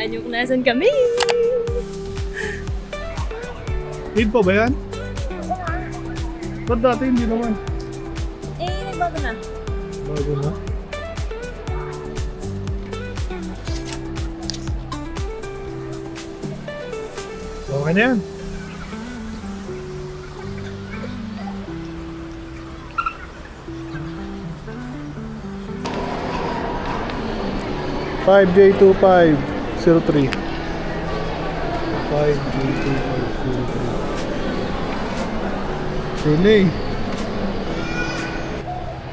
Hulaan nyo kung nasan kami. Need pa ba yan? Ba't dati hindi naman? Nagbago na. Bago na? Okay na yan. $5J2503 Sili.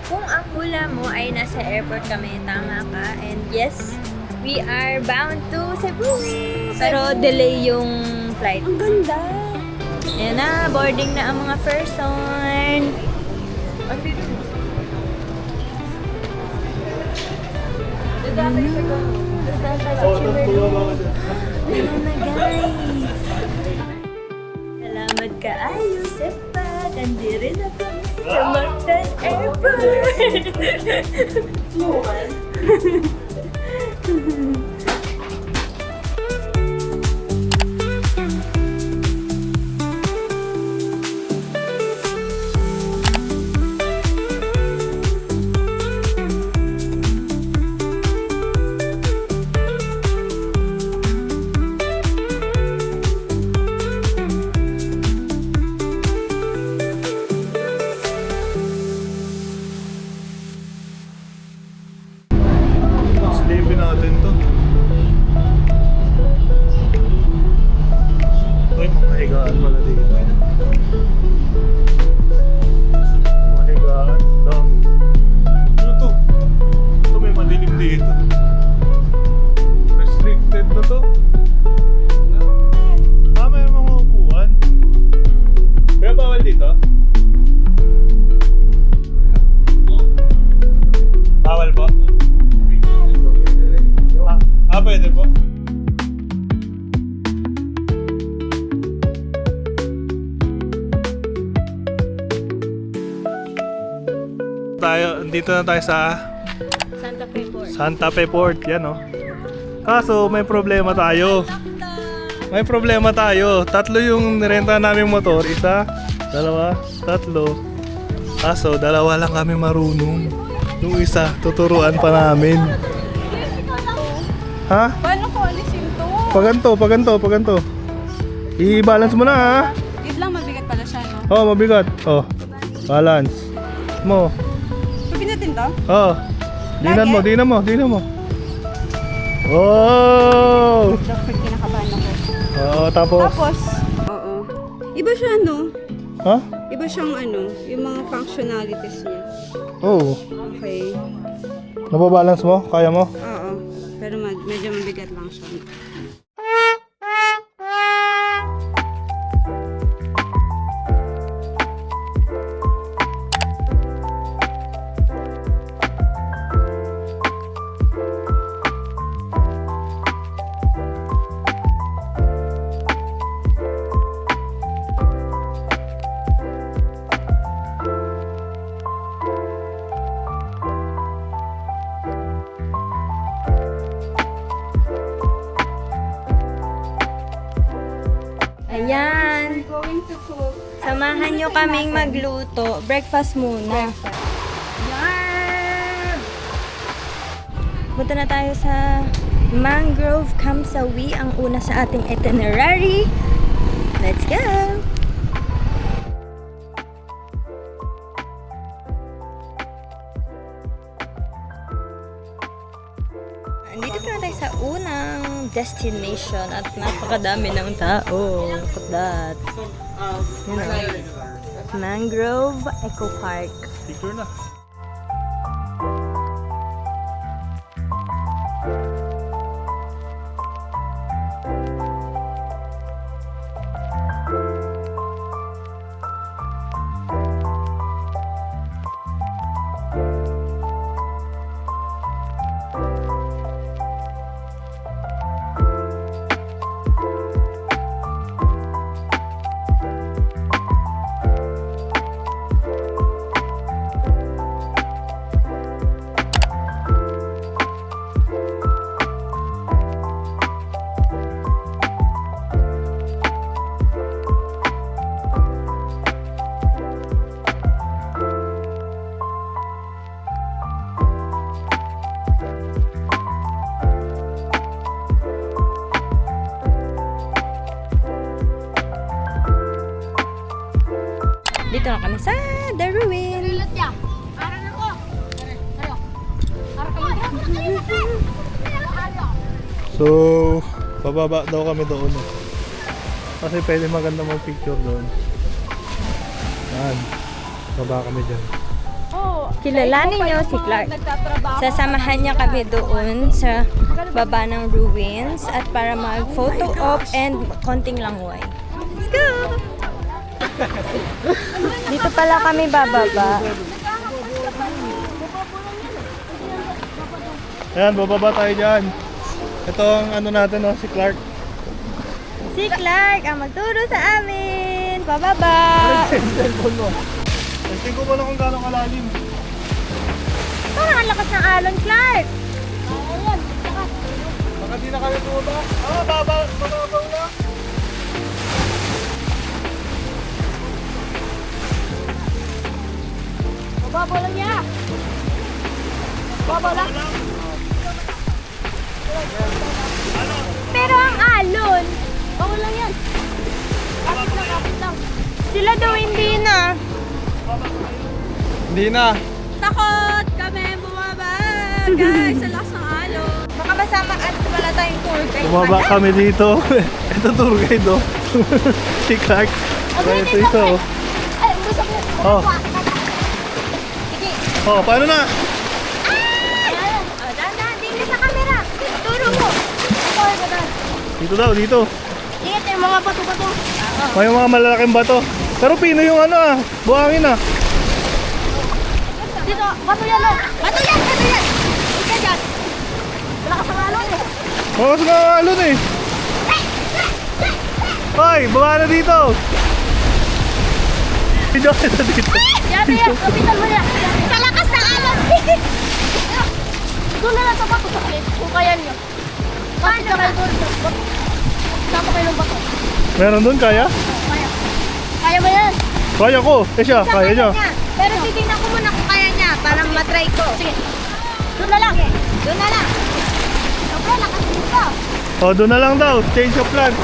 Kung ang hula mo ay nasa airport kami, tama ka. And yes, we are bound to Cebu. Pero delay yung flight. Ang ganda! Ayan na, boarding na ang mga person. Ayan na guys. Salamat ka ayo, Sepa. Nandiri na kami sa Mactan Airport. Silipin natin to. Uy, mga higaan pala dito. Mga higaan. Dami. Ano to? Ito may madilim dito. Restricted na to. May mga upuan. Kaya bawal dito? Bawal po? Pwede po. Dito na tayo sa Santa Fe Port. Santa Fe Port, yan oh. Kaso may problema tayo. May problema tayo. Tatlo yung nirenta namin motor. Isa, dalawa, tatlo. Kaso dalawa lang kami marunong. Yung isa, tuturuan pa namin. Ha? Paano ko alisin to? Paganto. I-balance mo na ha. Wait lang, mabigat pala siya, no? Oh, mabigat. Oh. Balance. Mo. Sabihin natin to? Oh. Dinan mo. Oh! Dr. kinakabahan ako. Oo, tapos. Oo. Iba siya, no? Ha? Iba siyang yung mga functionalities niya. Oo. Okay. Nababalance mo? Kaya mo? Oo. Pero medyo mabigat lang siya. Ayan. Going to cook. Samahan nyo kaming magluto. Breakfast muna. Yan! Punta na tayo sa Mangrove Kamsawi, ang una sa ating itinerary. Let's go! Andito na tayo sa unang destination at napakadami ng tao. Look at that. You know, Mangrove Eco Park. Picture na. Nandito na kami sa The Ruins. So, bababa daw kami doon. Kasi pwede maganda mag-picture doon. Yan. Baba kami dyan. Kilalanin niyo si Clark. Sasamahan niya kami doon sa baba ng ruins at para mag-photo op and konting langoy. Let's go! Dito pala kami bababa. Yan, bababa tayo dyan. Ito ang ano natin, si Clark. Si Clark ang magturo sa amin. Bababa! Cellphone mo. Testing ko muna kung gano'ng kalalim. Parang ang lakas ng alon, Clark. Baka di na kami bumaba. Bababaw na. Babaw lang niya. Babaw lang. Pero ang alon, babaw lang yan. Kapit lang. Sila daw hindi na. Hindi na. Takot kami bumaba. Guys, sa lakas ng alon. Baka masama at wala tayong tour guide. Bumaba kami dito. Ito tour guide, si Clark. So, ito isa, Ay, gusto ko. Oh. Sige. Oh, paano na? Dahan-dahan, tingin sa camera. Turo mo. Ito. Dito daw, dito. Ingat yung mga bato-bato. May mga malalaking bato. Pero pino yung buhangin Dito, bato yan o. Bato yan. Ika dyan. Wala ka sa alon eh. Bawas nga ang alon eh. Hoy, baba na dito. Dito, dito. Yan, kapitan mo yan. Kalakas ng alon. Doon na lang sa bato sa cliff, kung kaya nyo. Bakit ka kayo doon? Saan kayo ng bato? Meron doon, kaya? Kaya. Kaya ba yan? Kaya ko. Siya, kaya niya. Pero titignan ko muna kung kaya niya para matry ko. Sige. Doon na lang. Doon na lang. Okay, lakas dito. Oh, doon na lang daw. Change of plans.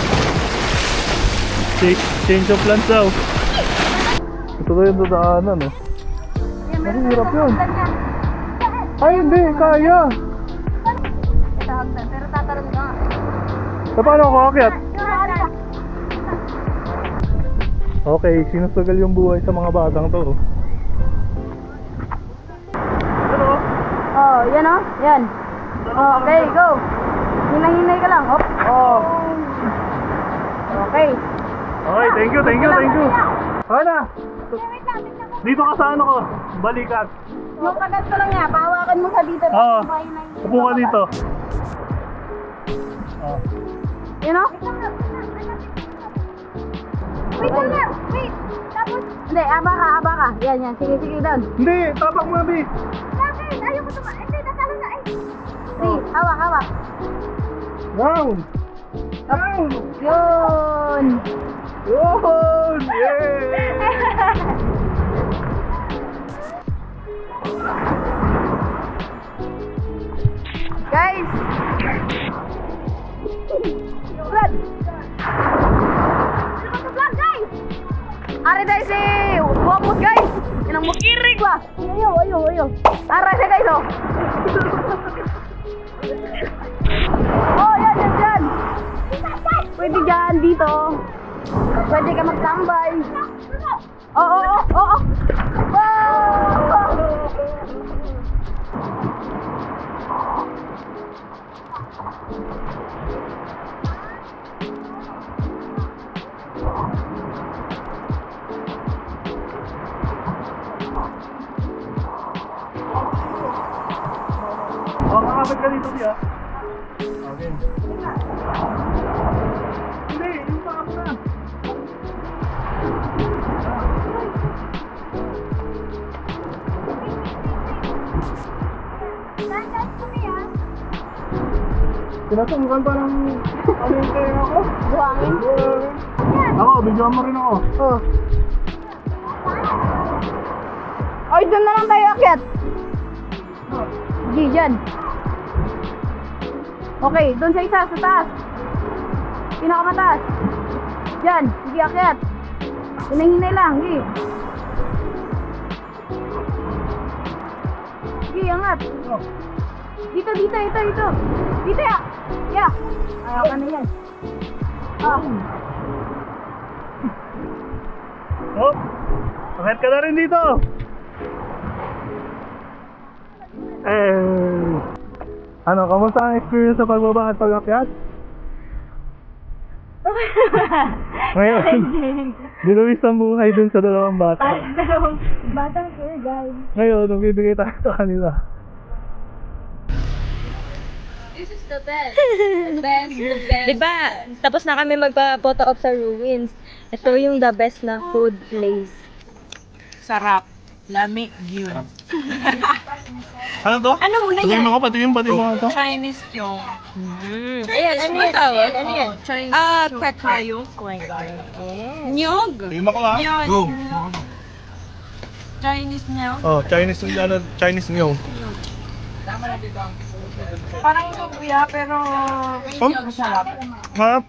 Change of plans daw. Ito daw yung dadaanan, Mahirap yun. Ay, hindi. Kaya. Pero tatarong ka. Paano ako akyat? Okay, sinusugal yung buhay sa mga batang to. Oh, yan oh. Yan. Oh, okay, go. Hinay-hinay ka lang. Hop. Oh. Okay. Okay, thank you. Okay na. Dito ka sa ko? Balikat. Yung kagat ko lang niya, pahawakan mo sa dito. Oo. Upo ka dito. Oh. You know? Wait lang. Wait. Tapos. Hindi, aba ka. Yan. Sige, doon. Hindi, tapak mo, Bi. Bakit? Ayoko sa... Hindi, natalo na. Please, hawak. Down. Up. Yun. Yun! Yay! Guys! Vlog! Vlog, guys! Ari tayo si Wapos, guys! Inang makirig ba? Ayaw. Ara siya, guys, oh! Oh, yan! Pwede dyan, dito. Pwede ka magtambay. Oo. Wow! Oh, makakabit ka dito, Bi, Okay. Hindi, yung pakap na. Pinasungkan pa ng ano yung kaya ako? Buhangin. Ako, bigyan mo rin ako. Oh. Ay, doon na lang tayo akyat. Sige, dyan. Okay, doon sa isa, sa taas. Pinakamataas. Dyan, sige, akyat. Hinay-hinay lang, sige. Sige, angat. Dito. Dito ya. Ya. Ayaw ka na yan. Oh, bakit ka na rin dito? Ano, kamusta ang experience sa pagbaba at pag-akyat? Ngayon, dinuwis ang buhay dun sa dalawang bata. Dalawang batang tour guide. Ngayon, nung bibigay tayo sa kanila. This is the best. The best. Diba, tapos na kami magpa-photo op sa ruins. Ito yung the best na food place. Sarap. Lami. Yun. Ano to? Ano muna Sabihin mo ko, patingin mo to. Chinese yung. Ayan, ano yan? tawag? Ano yan? Chinese. Pekmayo. Nyog. Tingin mo ko ha? Go. Chinese nyog. Oh, Chinese meal. Parang lumpia pero masarap. Ha?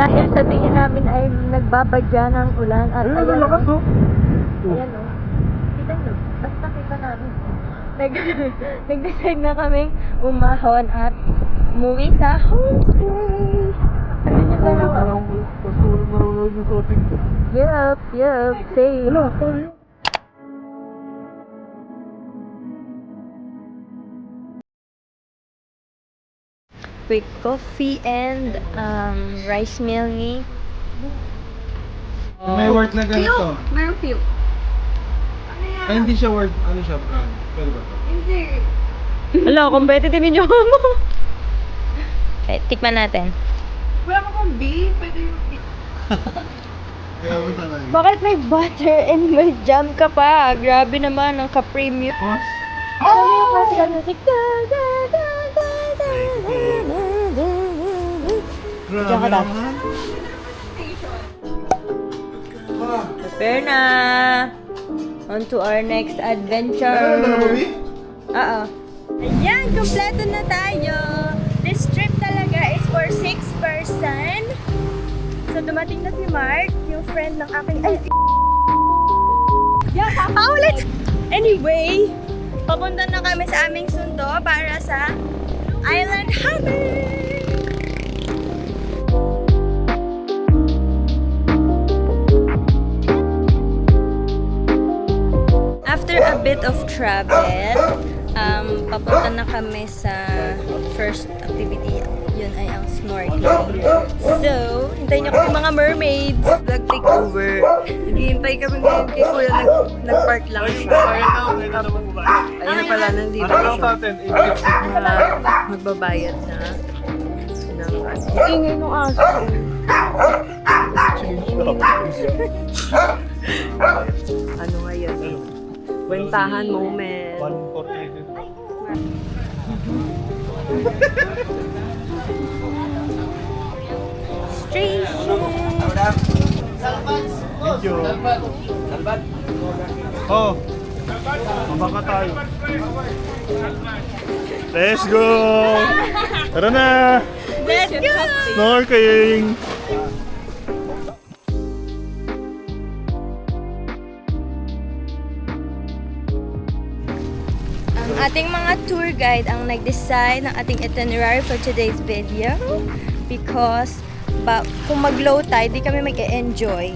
Dahil sa tingin namin ay nagbabadya ng ulan at ayan, Lakas oh. ayan o. Kita nyo, basta kita namin. Nag-decide na kaming umahon at umuwi sa homestay. Ano yung dalawa? Yup, same. Quick coffee and rice meal ni. May word na ganito. Meron puke. Ay, hindi siya word. Ano siya? Pwede ba ito? Hello, competitive yung jowa mo. Okay, tikman natin. Wala mo kong B. Pwede yung B. Kaya mo talaga. Bakit may butter and may jam ka pa? Grabe naman ang ka-premium. Ano yung kasi ka music? Diyan ka daw. Prepare na! On to our next adventure. Oo. Ayan, kompleto na tayo. This trip talaga is for 6 person. So, dumating na si Mark, yung friend ng aking... Ay! Yeah, ulit! Anyway, papunta na kami sa aming sundo para sa Island Hopping! After a bit of travel, papunta na kami sa first activity. Yun ay ang snorkeling. So, hintayin niyo kami mga mermaids. Vlog takeover. Naghihintay kami ngayon kay Kuya. Nag-park lang siya. Ayun na pala, nandito siya. Magbabayad na. Ingay nung aso. Ano ngayon? Kwentahan moment. 140. Thank you. Oh. Mabaka tayo. Let's go! Tara na! Let's go! Snorkeling! Ang ating mga tour guide ang nag-decide ng ating itinerary for today's video because kung mag-low tide, di kami mag-e-enjoy.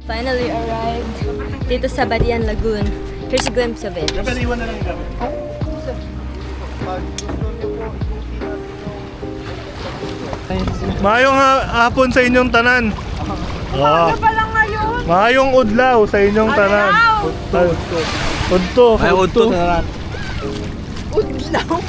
Finally arrived dito sa Badian Lagoon. Here's a glimpse of it. Dapat iwan na lang yung gamit. Maayong hapon sa inyong tanan. Ano pa lang ngayon? Maayong udlaw sa inyong tanan. Udto. Ay, udto na lang. Udlaw.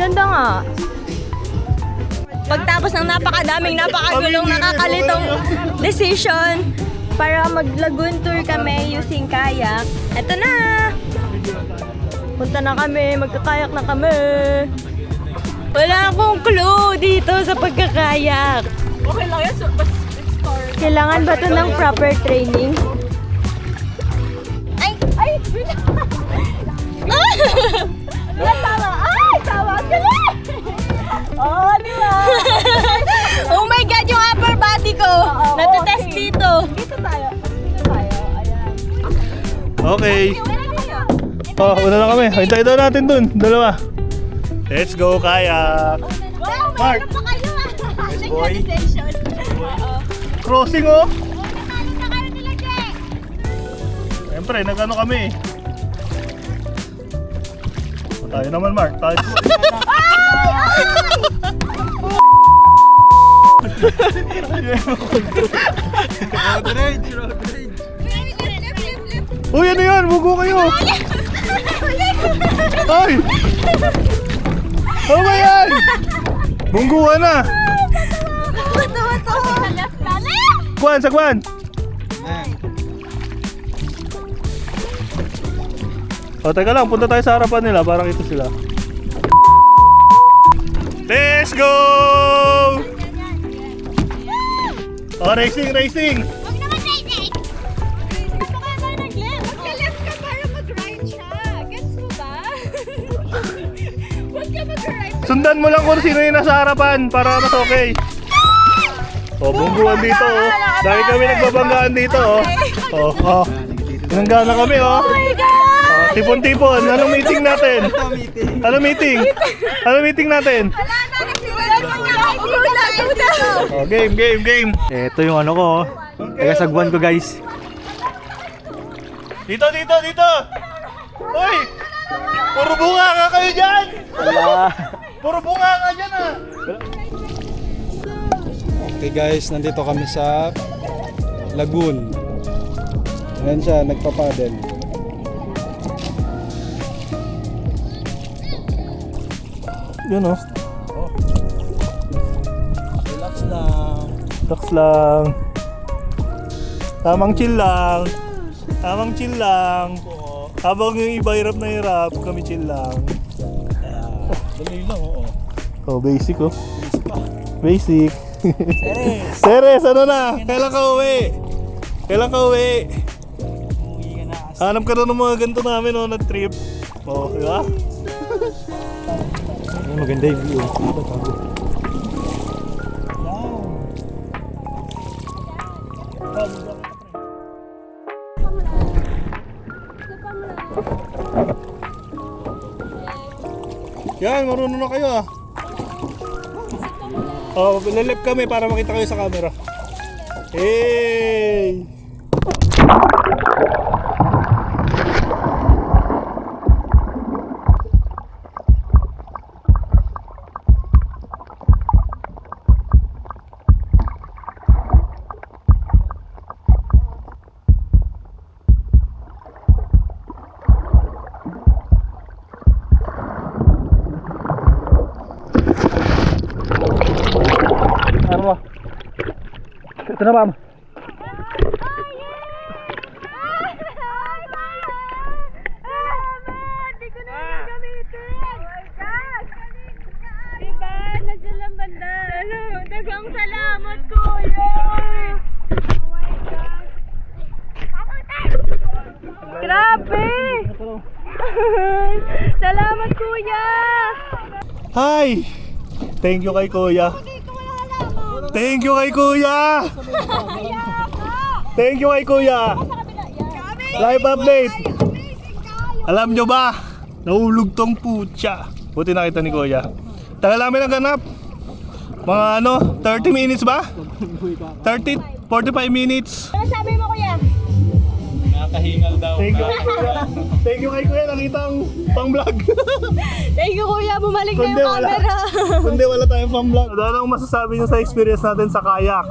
Ganda nga. Pagtapos ng napakagulong, nakakalitong decision para mag-lagoon tour kami using kayak. Eto na! Punta na kami, magkakayak na kami. Wala akong clue dito sa pagkakayak. Okay lang yan. Basta start. Kailangan ba ito ng proper training? Ay! Ay! Tama! Ay! Tama! Galing! Oh, di ba? Oh my God! Yung upper body ko! Natetest dito. Dito tayo. Ayan. Okay. Oh, una na kami. Hintay daw natin dun. Dalawa. Let's go, kayak. Wow! Mark. Meron pa kayo ah! boy. Synchronization. Crossing oh. Nakano na kayo nila, Jay! Siyempre, nag-ano kami. Tayo naman, Mark. Tayo. Road rage. Uy, ano yan? Mugo kayo. Ay! Ano ba yan? Bungguan na. Kwan, sa kwan. O, teka lang. Punta tayo sa harapan nila para kita sila. Let's go! Oh, racing, racing! Huwag naman racing! Baka tayo nag-left. Magka-left ka para mag-right siya. Gets mo ba? Huwag ka mag-right. Sundan mo lang kung sino yung nasa harapan para mas okay. Oh, bungguan dito oh. Dahil kami nagbabanggaan dito oh. Oh, oh. Nanggaan na kami oh. Oh my God! Oh, tipon-tipon. Anong meeting natin? Anong meeting? Anong meeting natin? Wala na! Nagsimulan mo na! Uda! Oh, game, game, game. Ito yung ano ko, oh. Taga-sagwan ko, guys. Dito, dito, dito. Uy! Puro bunga nga kayo dyan! Wala. Puro bunga nga dyan ah! Okay guys, nandito kami sa lagoon. Ayan siya, nagpapadel. Yun oh. Relax lang. Relax lang. Tamang chill lang. Tamang chill lang. Habang yung iba hirap na hirap, kami chill lang. Dali lang, oo. Oh, basic oh. Basic. Teres, ano na? Kailan ka uwi? Kailan ka uwi? Hanap ka na ng mga ganito namin oh, na trip. Oh, di ba? Maganda yung view. Yan, marunong na kayo ah. Oh, lalip kami para makita kayo sa camera. Hey! Ano ba? Ito na ba? Hindi ko na yung gamitin! Oh my God! Diba? Nandiyan lang banda. Dagang salamat, Kuya! Oh my God! Grabe! Salamat, Kuya! Hi! Thank you kay Kuya. Thank you kay Kuya! Thank you kay Kuya! Live update! Alam nyo ba? Nahulog tong putya. Buti nakita ni Kuya. Tagal namin naganap. Mga 30 minutes ba? 45 minutes. Ano sabi mo, kuya? Nakahingal daw. Thank you kay Kuya. Thank you kay Kuya. Nakita ang pang-vlog. Thank you, kuya. Bumalik na Kundi yung wala. camera. Kundi wala tayong pang-vlog. Ano ang masasabi nyo sa experience natin sa kayak?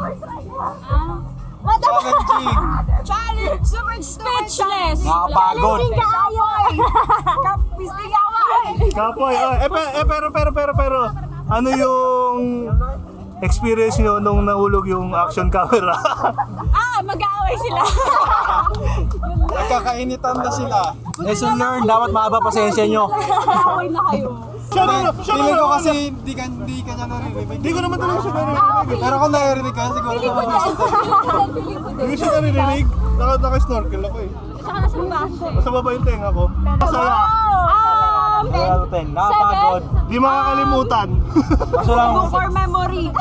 What the Challenging. Challenge! Super speechless! Nakapagod. Challenging kaayoy! Kapisting away! Kapoy. Pero. Ano yung experience nyo nung nahulog yung action camera? Mag-aaway sila! Nagkakainitan na sila. Lesson learned, dapat maaba pasensya nyo. Mag-aaway na kayo. Siya na Feeling ko kasi hindi ka niya naririnig. Hindi ko naman talaga siya naririnig. Pero kung naririnig ka, siguro naman Hindi siya naririnig. Naka-snorkel ako eh. Saka nasa baba siya. Nasa baba yung tenga ko. Masaya. Nakapagod. Di makakalimutan. Kaso lang, Core memory.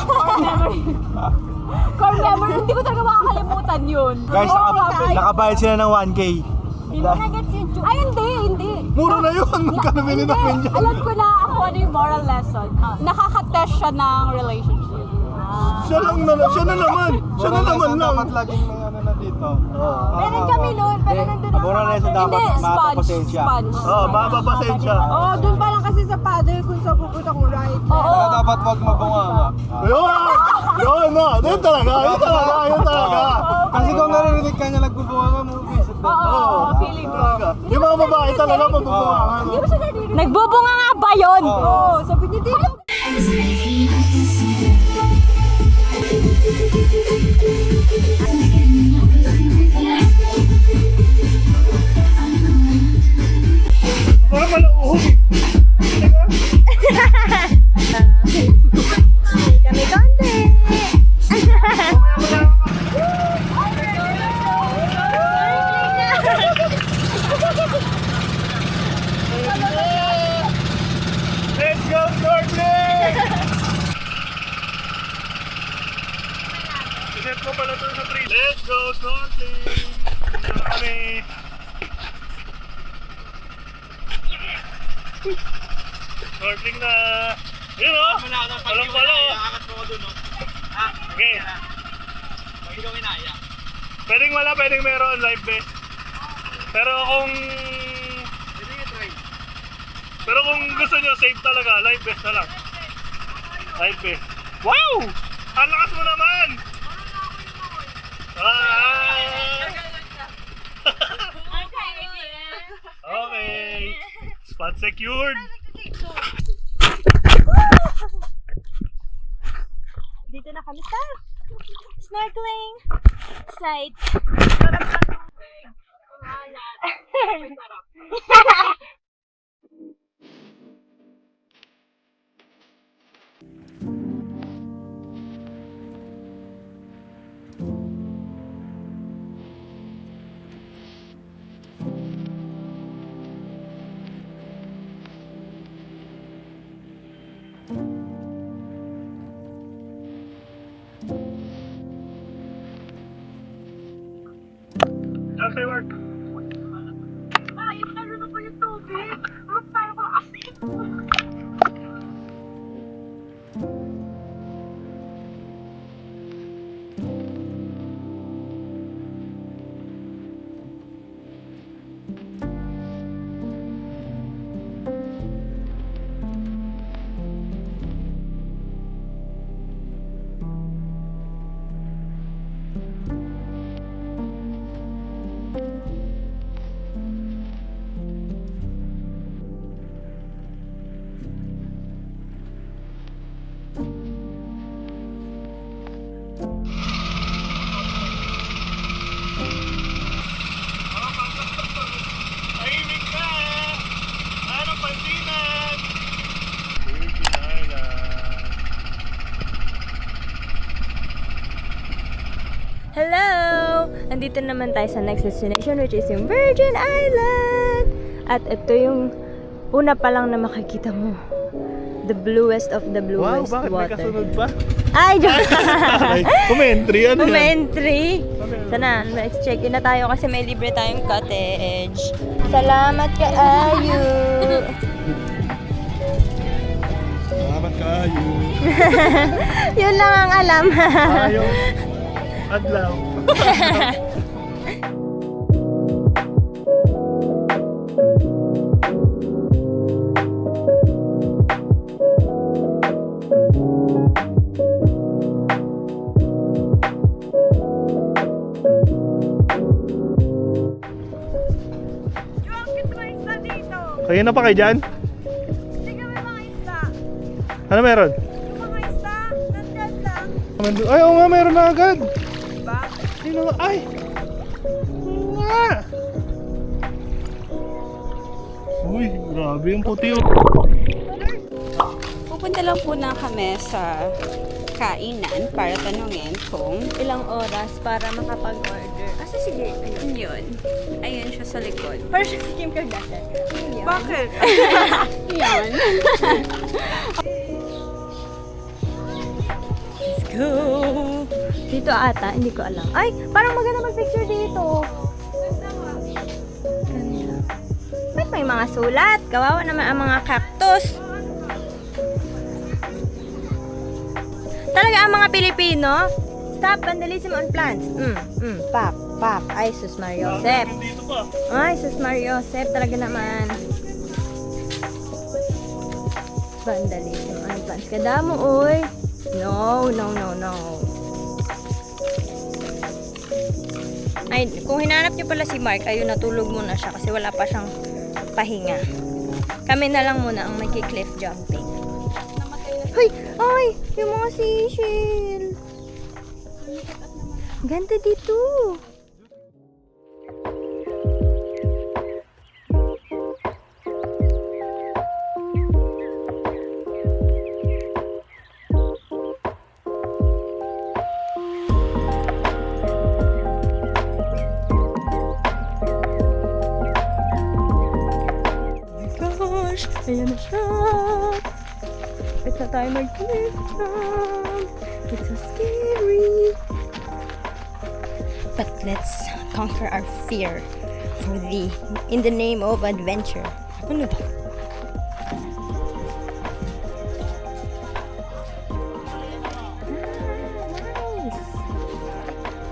Core memory. Hindi ko talaga makakalimutan yun. guys, nakabayad sila ng 1K. Ay, hindi. Mura na yun. Magkano bilhin namin dyan? Alam ko na ako ano yung moral lesson. Nakaka-test siya ng relationship. Siya na naman lang. Dapat laging may ano na dito. Meron kami noon, pero nandun ako. Abura lesson dapat maaba pasensya. Oo, mababasensya. Oo, doon pa lang kasi sa paddle kung saan pupunta kong ride. Kaya dapat wag mabunganga. Yun na. Yun talaga. Kasi kung naririnig ka niya nagbubunganga mo, visit them. Oo, feeling ko. Yung mga babae talaga magbubuhangan. Nagbubunga nga ba yun? Oo, sabi niya dito. Para malauhog. Kami konti. Let's go, snorkeling! Iset mo pala ito sa tree. Let's go, snorkeling! Dito na kami. Snorkeling na. Yun o! Walang pala o. Okay. Pwedeng wala, pwedeng meron. Live best. Pero kung gusto nyo safe talaga, live best na lang. Live best. Wow! Ang lakas mo naman! Okay. Spot secured. Dito na kami sa snorkeling site. Okay, work. Ayun na rin ako yung tubig. Parang ko asin. Tahimik na! Anong pansinan? Virgin Island. Hello! Andito naman tayo sa next destination, which is yung Virgin Island! At ito yung una pa lang na makikita mo The bluest of the Wow, bluest bakit may water. kasunod pa? Ay, joke! Ay, commentary, ano yan? Commentary. Sana, let's check in na tayo kasi may libre tayong cottage. Salamat ka, Ayu! Salamat kayo. Yun lang ang alam. Ayong adlaw. Bakit may isda dito? Kaya na pa kayo dyan? Hindi kami mga isda. Ano meron? Yung mga isda, nandyan lang. Ay, oo nga, meron na agad. Diba? Sino? Ay! Oo nga! Uy, grabe yung puti oh. Pupunta lang po na kami sa kainan para tanungin kung Ilang oras para makapag-order. Asa sige, ayun. yun. Ayun siya sa likod. Para siya si Kim Kardashian. Ayun. Bakit? Yan. Let's go! Dito ata, hindi ko alam. Ay, parang maganda mag-picture dito. Ganda. Ba't may mga sulat? Kawawa naman ang mga cactus. Talaga ang mga Pilipino, stop vandalism on plants. Pak, pak. Ay, sus Mario Josep. Dito pa. Ay, sus Mario Josep. Talaga naman. Vandalism on plants. Kadamo, oy. No, no, no, no. Ay, kung hinanap niyo pala si Mark, ayun, natulog muna siya kasi wala pa siyang pahinga. Kami na lang muna ang magki-cliff jumping. Ay, ay, yung mga seashell. Ganda dito. Gosh, ayan na siya. Ito tayo mag-cliff jump. It's so scary. But let's conquer our fear in the name of adventure. Ano ba?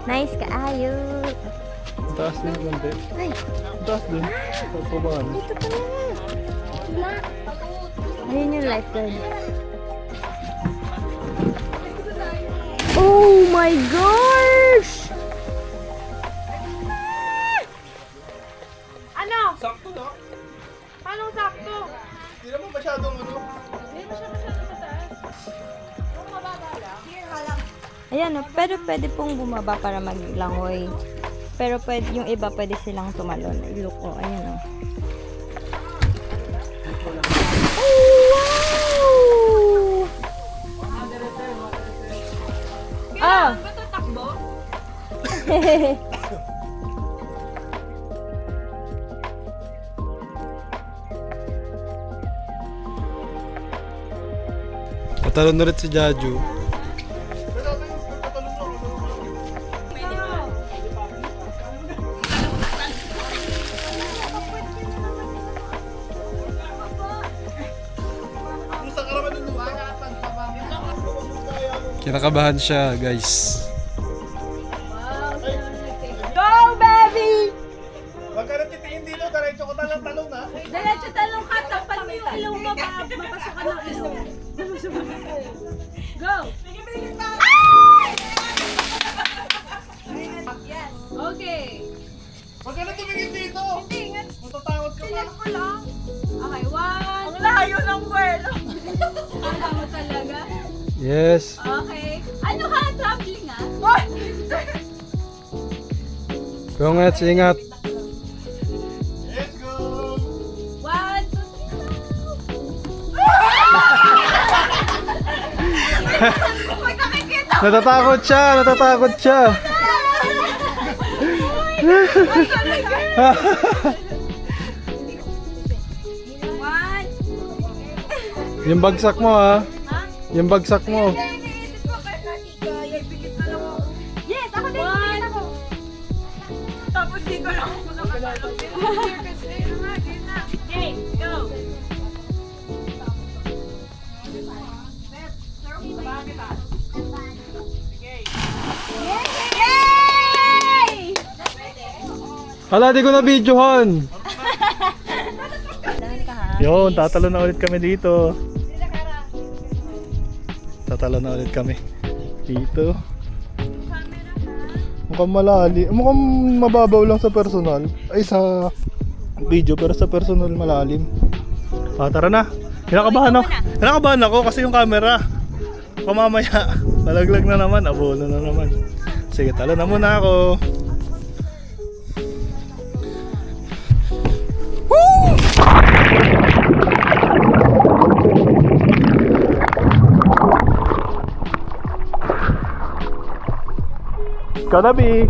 Nice kaayo. Taas din yung konti. Ay, Taas din. Pagpabaan. dito pala. Ayun yung lifeguard. Oh my gosh! Ano? Sakto na. Anong sakto? Hindi naman masyadong ano. Ayan, oh, pero pwede pong bumaba para maglangoy. Pero pwede, yung iba pwede silang tumalon. Look, oh, ayan oh. Oh, wow! Ah! Matatakbo? Patalon na rin si Jaju. Kinakabahan siya, guys. Go, baby! Huwag ka na titingin dito. Diretso ko talong ha. Diretso talong ka, tapat mo yung ilong mo, mapasukan ng ilong. Go! Okay. Huwag ka na tumingin dito. Matatakot ka pa. Okay, one. Ang layo ng puwelo. Ang mo talaga. Yes. Okay. Ano ka? Traveling ah? Congrats, ingat. Let's go. 1, 2, 3. Natatakot siya, natatakot siya. Yung bagsak mo ha. Yung bagsak mo. Yes, ako din. One. Ako. Tapos di ko lang ako nakakalap. Okay, go. Yay! Hala, di ko na videohan. Yun, tatalo na ulit kami dito. Tatalo na ulit kami dito. Mukhang malalim. Mukhang mababaw lang sa personal. Ay, sa video, pero sa personal malalim. Tara na. Kinakabahan ako kasi yung camera. Mamaya, malaglag na naman. Abono na naman. Sige, talo na muna ako. Gonna be.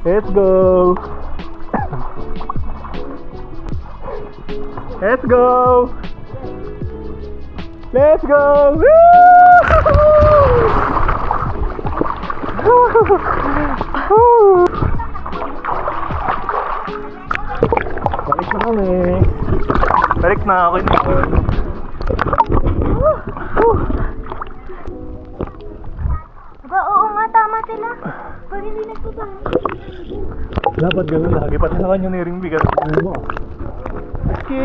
Let's go. Let's go. Let's go. Balik na kami. Balik na ako. Oo nga, tama sila. Pag hindi nagpapalik. Dapat gano'n lagi. Pati naman yung niring bigat. Okay.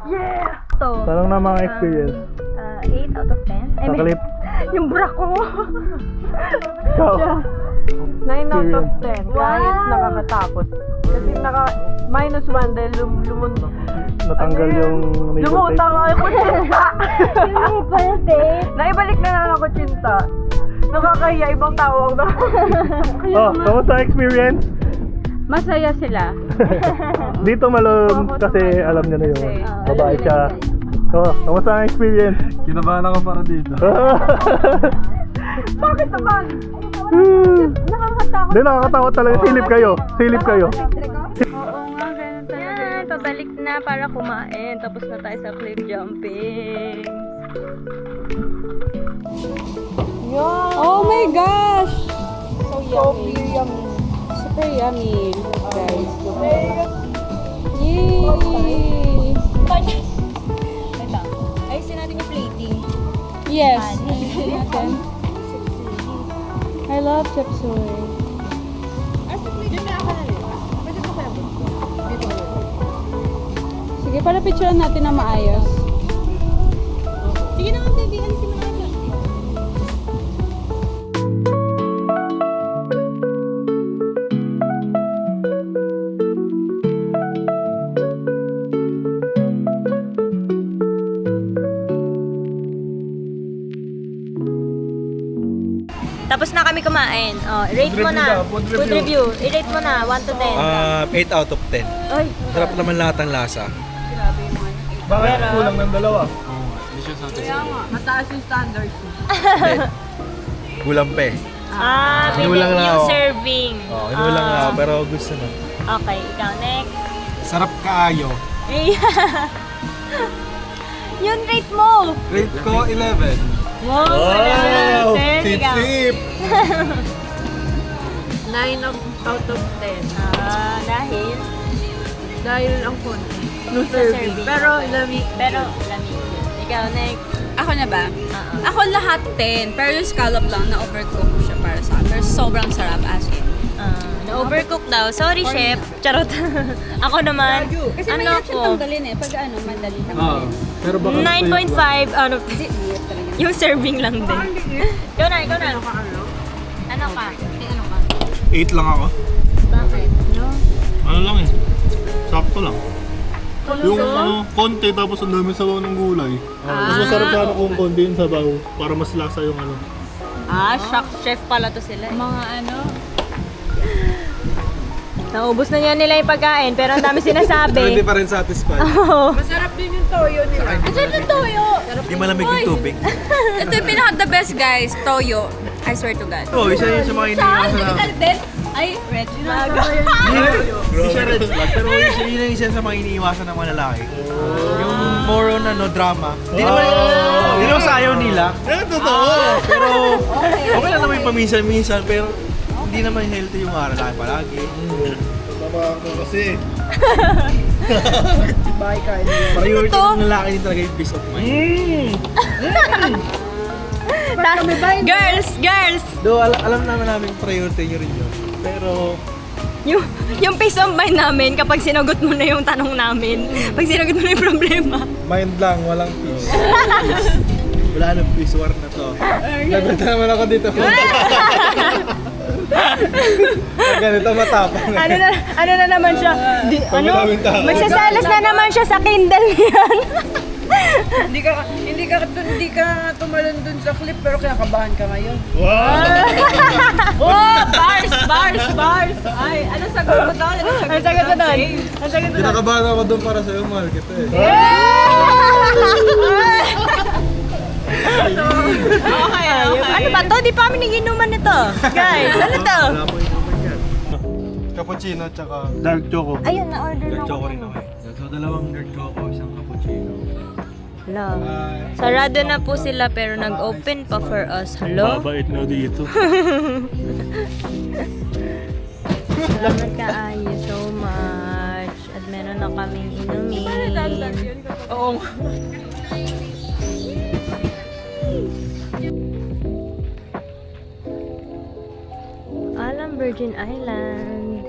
Yeah! To, Parang na mga experience. 8 out of 10. Sa clip. Yung bra ko. Ikaw. 9 out of Experience. 10. Kahit nakakatakot. Kasi -1 dahil Natanggal yung lumutang ako chinta. Hindi pala, babe. Naibalik na lang ako chinta. Nakakahiya, ibang tao ako. Oh, kamusta experience? Masaya sila. Dito malum kasi alam niya na yung babae siya. Oh, kamusta ang experience? Kinabahan ako para dito. Bakit naman? Nakakatakot. Hindi, nakakatakot talaga. Silip kayo. Silip kayo. Oo nga, ganun talaga. Yan, pabalik na para kumain. Tapos na tayo sa cliff jumping. Oh my gosh! So yummy. Super yummy, guys. Yay! Wait lang. Ayusin natin yung plating. Yes. I love chop suey. Sige, para picturean natin na maayos. Sige na nga, baby. Alisin mo na yung plastic. Tapos na kami kumain. Oh, rate mo na. Food Food review. I-rate mo na. 1 to 10. 8 out of 10. Ay, Sarap naman lahat ng lasa. Bakit kulang ng dalawa? Mataas yung standards. Kulang pa eh. Hinulang na yung ako. serving. Hinulang na ako, pero gusto na. Okay, ikaw next. Sarap kaayo. Yung rate mo. Rate ko 11. Wow, Wow! 10. Ikaw. Sip-sip! 9 out of 10. Dahil Dahil ang konti. No serving. serving. Pero lamig. Pero lamig. Ikaw next. Ako na ba? Ako lahat 10, pero yung scallop lang na-overcook siya para sa akin. Pero sobrang sarap as in. Na-overcook daw. Sorry, chef. Charot. Ako naman. Kasi Ano mahirap siyang ako? tanggalin eh. Pag madali lang. Oo. Pero baka 9.5 out of 10. Yes, talaga. Yung serving lang din. Ikaw na. Ano ka? Ano ka? 8 lang ako. Bakit? Ano lang eh. Sakto lang. Yung konti tapos ang dami sabaw ng gulay. Mas masarap sana kung konti yung sabaw para mas lasa yung ano. Shock chef pala to sila. Mga ano? Naubos na niya nila yung pagkain pero ang dami sinasabi. Hindi pa rin satisfied. Masarap din yung toyo nila. Ang sarap ng toyo! Hindi malamig yung tubig. Ito yung pinaka-the best, guys. Toyo. I swear to God. Oo, isa yun sa mga iniiwasan na. Typical din. Ay, red flag. Hindi siya red flag, pero yun ang isa sa mga iniiwasan ng mga lalaki. Yung more on drama. Hindi naman sa ayaw nila. Yan, totoo. Pero okay lang naman yung paminsan-minsan, pero hindi naman healthy yung aralan palagi. Tama ako kasi. Priority ng lalaki din talaga yung peace of mind. Girls! Though alam namin priority nyo rin yun. Pero Yung peace of mind namin kapag sinagot mo na yung tanong namin. Pag sinagot mo na yung problema. Mind lang, walang peace. wala nang peace war na to. Nagpunta naman ako dito. Pag ganito matapang. Ano na naman siya? Maraming tao. Magsasalas na naman siya sa Kindle niyan. Hindi ka tumalon dun sa clip pero kinakabahan ka ngayon. Wow! Oh! Bars! Ay, ano sagot mo doon? Ang sagot mo doon. Kinakabahan ako doon para sa'yo, mahal kita eh. Ano ba to? Di pa kami naginuman nito. Guys, ano to? Wala po yung naman yan. Cappuccino tsaka Dark choco. Ayun, na-order Dark na choco rin ako eh. So, dalawang dark choco, isang cappuccino. Hello. Sarado na po sila pero nag-open pa for us. Hello? Babait na dito. Salamat kaayo so much. At meron na kaming inumin. Oo. Alam Virgin Island.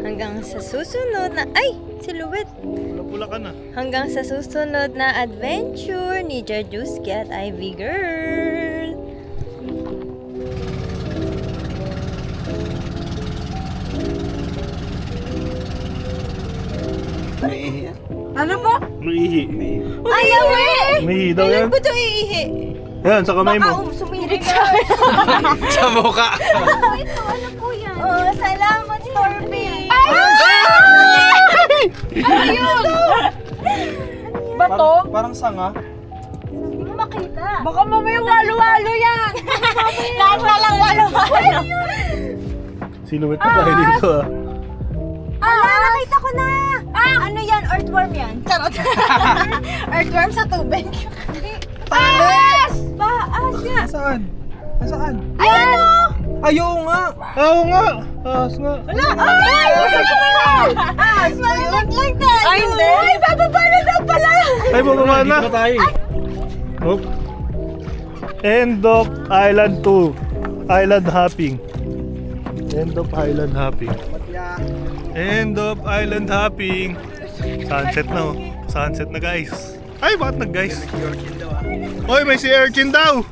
Hanggang sa susunod na... Ay! Silhouette! Pula ka na. Hanggang sa susunod na adventure ni Jajuski at Ivy Girl. Ano po? Maihi. Ayaw eh! Maihi daw yan. Ba't yung iihi? Yan, sa kamay mo. Sumirik sa Sa mukha! Ito, ano po yan? Oh, salamat, Stormy! Bato? parang sanga. Hindi ko makita. Baka mamaya walo-walo yan! Lahat na lang walo-walo. Silhouette pa tayo dito ah. Nakita ko na! Ano yan? Earthworm yan? Charot. Earthworm sa tubig. Paas! Paas nga! Nasaan? Nasaan? Ayan o! Ayaw nga! Oo nga. Taas nga. Ay! As! Malaglag tayo! Ay, hindi! Ay, bababa na daw pala! Ay, bababa na. Dito tayo eh. Oh. End of Island 2. Island hopping. End of Island hopping. End of Island hopping. Sunset na oh. Sunset na guys. Ay, bakit nag guys? Oy, may si Urchin daw.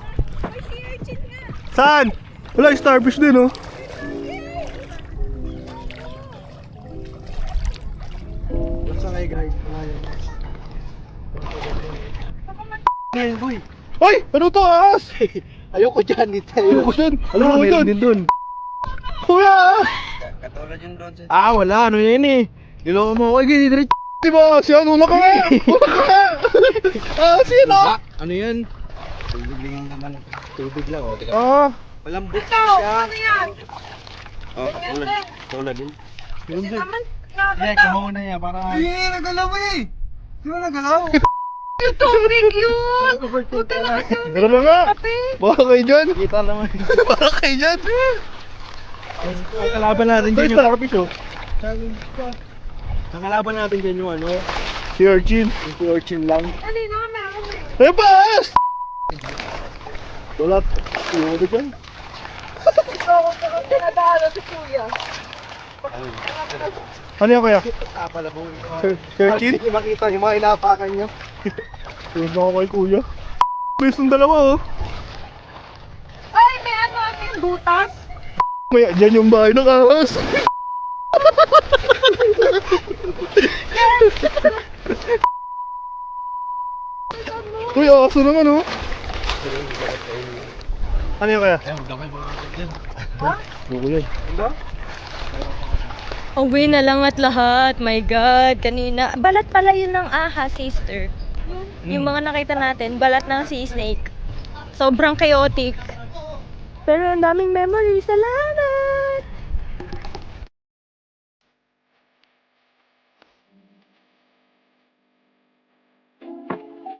Saan? Wala, yung starfish din oh. Basta kayo guys. Ngayon, boy. Ay, ano to ahas? Ayoko dyan, dito. Ayoko dyan. Alam mo meron dyan. din dun. Kuya! Katulad yun doon sa... Ah, wala. Ano yan eh? Niloko mo ako. Ay, gini Diba? Siya, una ka nga! Una ka nga! Ah, sino? Ano yan? Tubig lang naman. Tubig lang, oh. Ah, Malambot siya. Ano yan? Oh, tulad din. Yeah, kamaw na yan para... Hindi, nagalaw eh! Di ba nagalaw? Tubig yun! gano'n na nga! Baka kayo dyan! Kita naman. Baka kayo dyan! Kalaban natin Ito dyan yung yung... starfish oh. Kakalaban natin dyan yung ano. Si Urchin. Yung si Urchin lang. Kanina ka meron eh. Ay, baas! Tulat. Yung ano dyan? Ito ako pinadala si Kuya. Ano yan kuya? Pala po. Si Urchin? Hindi makita yung mga inapakan niyo. Tulad ako kay kuya. Best ng dalawa oh. Ay, may ano yung butas? May dyan yung bahay ng ahas. Uy, aso naman oh. Ano yan kaya? Buko yan. Uwi na lang at lahat. My God, kanina. Balat pala yun ng ahas, sister. Yung mga nakita natin, balat ng sea snake. Sobrang chaotic. Pero ang daming memories. Salamat!